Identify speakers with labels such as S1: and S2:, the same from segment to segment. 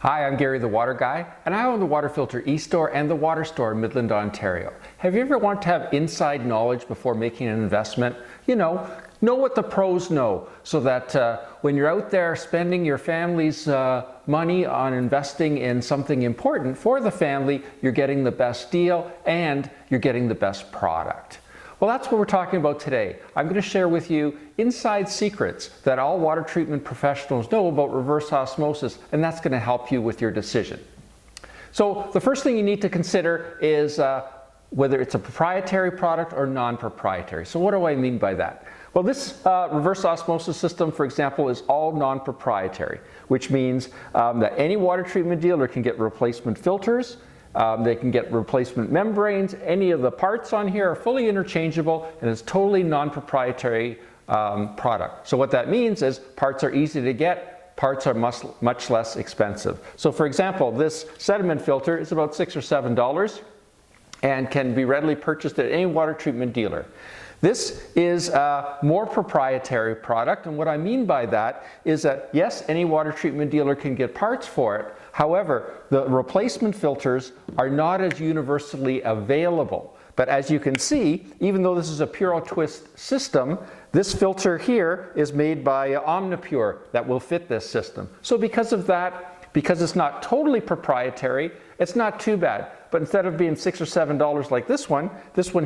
S1: Hi, I'm Gary the Water Guy, and I own the water filter Estore and the water store in Midland, Ontario. Have you ever wanted to have inside knowledge before making an investment? Know what the pros know, so that when you're out there spending your family's money on investing in something important for the family, you're getting the best deal and you're getting the best product. Well, that's what we're talking about today. I'm going to share with you inside secrets that all water treatment professionals know about reverse osmosis, and that's going to help you with your decision. So the first thing you need to consider is whether it's a proprietary product or non-proprietary. So what do I mean by that? Well, this reverse osmosis system, for example, is all non-proprietary, which means that any water treatment dealer can get replacement filters. They can get replacement membranes. Any of the parts on here are fully interchangeable, and it's totally non-proprietary product. So what that means is parts are easy to get, parts are much less expensive. So for example, this sediment filter is about $6 or $7 and can be readily purchased at any water treatment dealer. This is a more proprietary product, and what I mean by that is that yes, any water treatment dealer can get parts for it. However, the replacement filters are not as universally available. But as you can see, even though this is a Puro-Twist system, this filter here is made by Omnipure that will fit this system. So because of that, because it's not totally proprietary, it's not too bad. But instead of being $6 or $7 like this one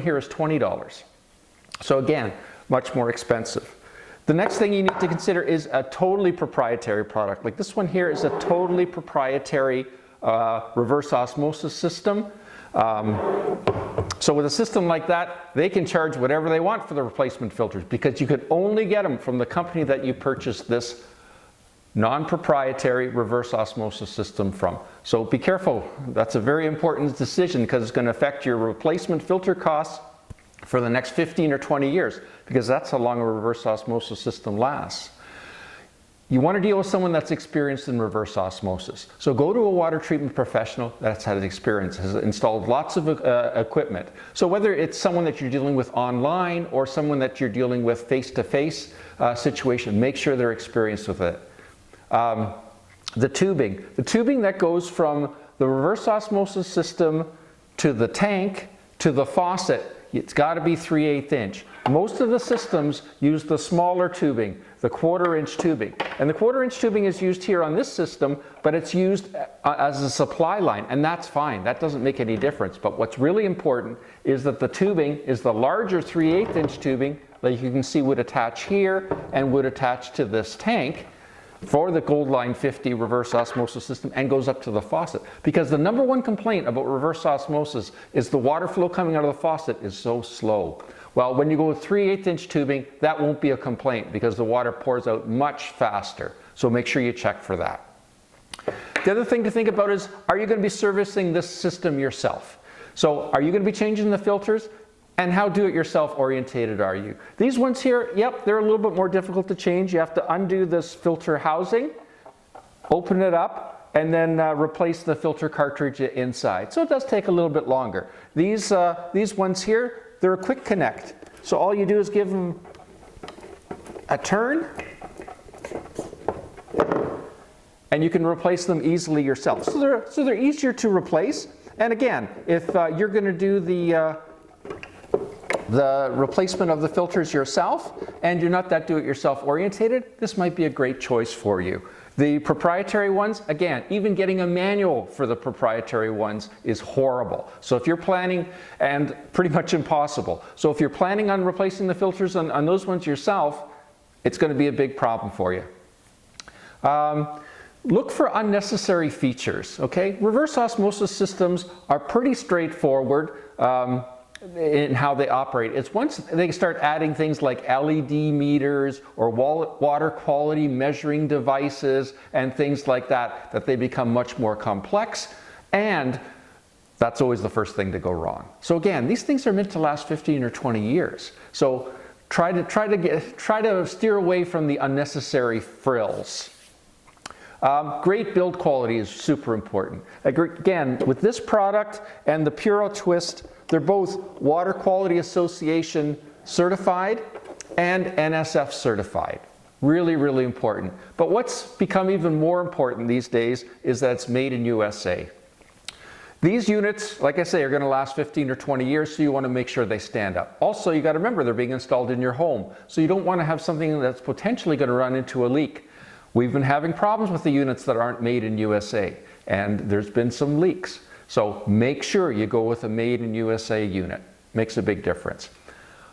S1: here is $20. So again, much more expensive. The next thing you need to consider is a totally proprietary product. Like this one here is a totally proprietary reverse osmosis system. So with a system like that, they can charge whatever they want for the replacement filters because you could only get them from the company that you purchased this non-proprietary reverse osmosis system from. So be careful. That's a very important decision because it's going to affect your replacement filter costs for the next 15 or 20 years, because that's how long a reverse osmosis system lasts. You want to deal with someone that's experienced in reverse osmosis. So go to a water treatment professional that's had experience, has installed lots of equipment. So whether it's someone that you're dealing with online or someone that you're dealing with face-to-face situation, make sure they're experienced with it. The tubing that goes from the reverse osmosis system to the tank to the faucet, it's got to be 3/8 inch. Most of the systems use the smaller tubing, the 1/4 inch tubing. And the 1/4 inch tubing is used here on this system, but it's used as a supply line, and that's fine. That doesn't make any difference. But what's really important is that the tubing is the larger 3/8 inch tubing that you can see would attach here and would attach to this tank for the Gold Line 50 reverse osmosis system and goes up to the faucet. Because the number one complaint about reverse osmosis is the water flow coming out of the faucet is so slow. Well, when you go with 3/8 inch tubing, that won't be a complaint because the water pours out much faster. So make sure you check for that. The other thing to think about is, are you going to be servicing this system yourself? So are you going to be changing the filters? And how do-it-yourself orientated are you? These ones here, yep, they're a little bit more difficult to change. You have to undo this filter housing, open it up, and then replace the filter cartridge inside. So it does take a little bit longer. These ones here, they're a quick connect. So all you do is give them a turn, and you can replace them easily yourself. So they're easier to replace. And again, if you're going to do the replacement of the filters yourself and you're not that do-it-yourself orientated, this might be a great choice for you. The proprietary ones, again, even getting a manual for the proprietary ones is horrible. So if you're planning, and pretty much impossible. So if you're planning on replacing the filters on those ones yourself, it's going to be a big problem for you. Look for unnecessary features, okay? Reverse osmosis systems are pretty straightforward in how they operate. It's once they start adding things like LED meters or water quality measuring devices and things like that, that they become much more complex, and that's always the first thing to go wrong. So again, these things are meant to last 15 or 20 years. So try to steer away from the unnecessary frills. Great build quality is super important. Again, with this product and the Puro-Twist, they're both Water Quality Association certified and NSF certified. Really, really important. But what's become even more important these days is that it's made in USA. These units, like I say, are going to last 15 or 20 years, so you want to make sure they stand up. Also, you got to remember they're being installed in your home, so you don't want to have something that's potentially going to run into a leak. We've been having problems with the units that aren't made in USA, and there's been some leaks. So make sure you go with a made in USA unit. Makes a big difference.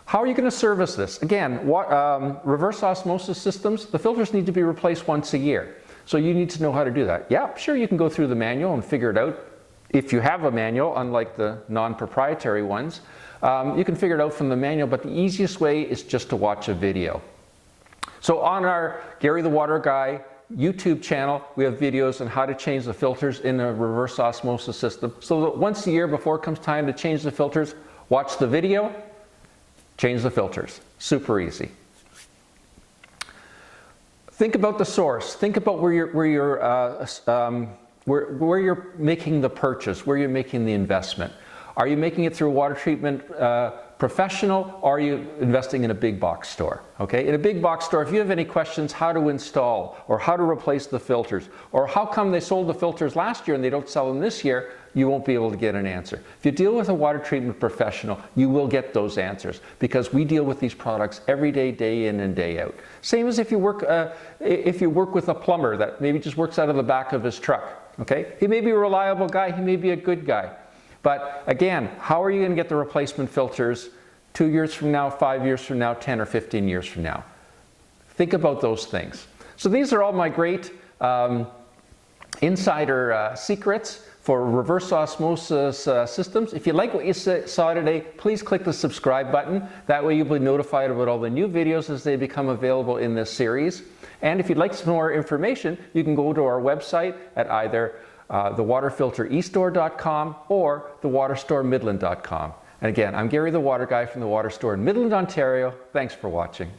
S1: How are you going to service this? Again, reverse osmosis systems, the filters need to be replaced once a year. So you need to know how to do that. Yeah, sure, you can go through the manual and figure it out. If you have a manual, unlike the non-proprietary ones, you can figure it out from the manual, but the easiest way is just to watch a video. So on our Gary the Water Guy YouTube channel, we have videos on how to change the filters in a reverse osmosis system. So that once a year before it comes time to change the filters, watch the video, change the filters. Super easy. Think about the source. Think about where you're making the purchase, where you're making the investment. Are you making it through a water treatment professional, or are you investing in a big box store? Okay, in a big box store, if you have any questions how to install or how to replace the filters, or how come they sold the filters last year and they don't sell them this year, you won't be able to get an answer. If you deal with a water treatment professional, you will get those answers, because we deal with these products every day, day in and day out. Same as if you work with a plumber that maybe just works out of the back of his truck. Okay, he may be a reliable guy, he may be a good guy. But again, how are you going to get the replacement filters 2 years from now, 5 years from now, 10 or 15 years from now? Think about those things. So these are all my great insider secrets for reverse osmosis systems. If you like what you saw today, please click the subscribe button. That way you'll be notified about all the new videos as they become available in this series. And if you'd like some more information, you can go to our website at either thewaterfilterestore.com or thewaterstoremidland.com. And again, I'm Gary the Water Guy from the Water Store in Midland, Ontario. Thanks for watching.